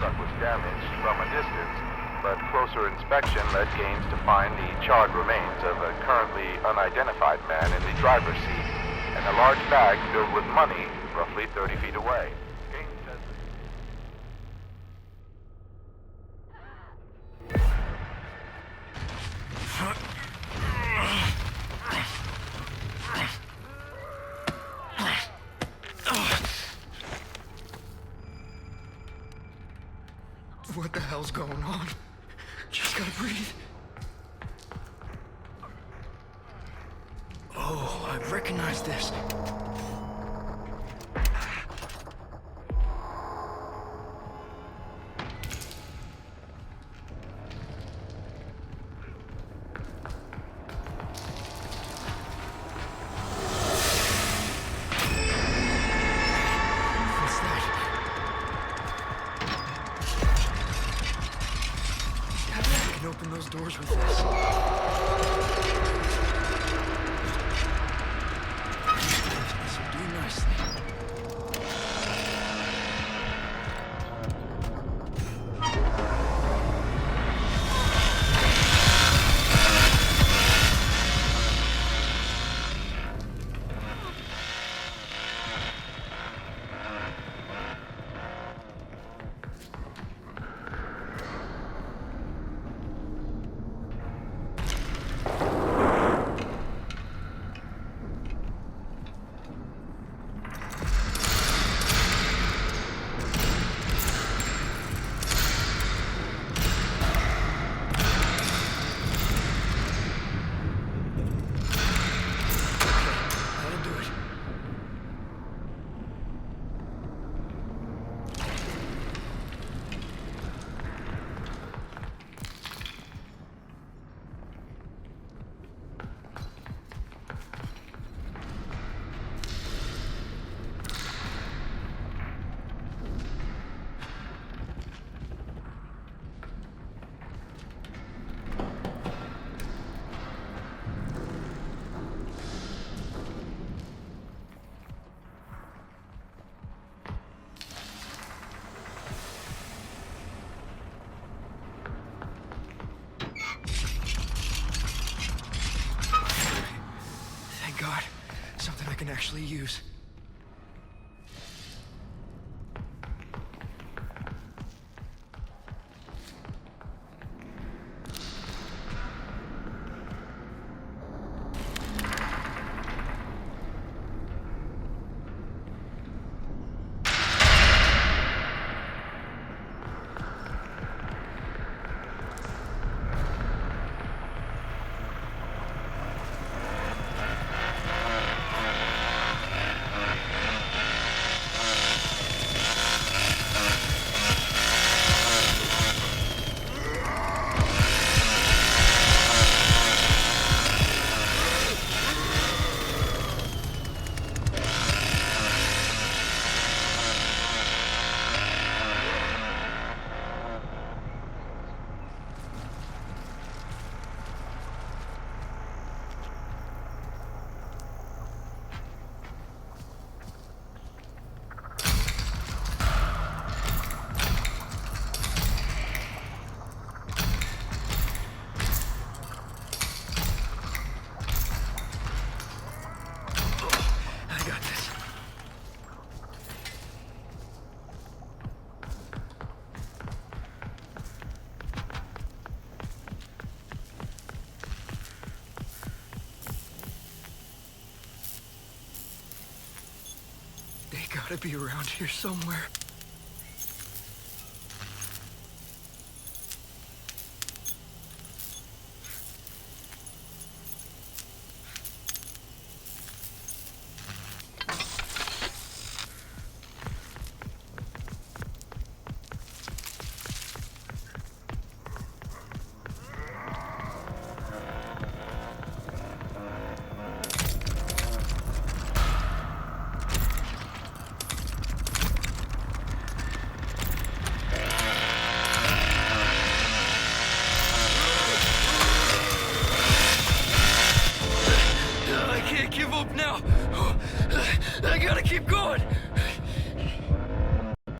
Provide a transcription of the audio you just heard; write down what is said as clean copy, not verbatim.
truck was damaged from a distance, but closer inspection led Gaines to find the charred remains of a currently unidentified man in the driver's seat, and a large bag filled with money roughly 30 feet away. Gaines says... What the hell's going on? Just gotta breathe. Oh, I recognize this. Open those doors with this. This will do nicely. God, something I can actually use. They gotta be around here somewhere.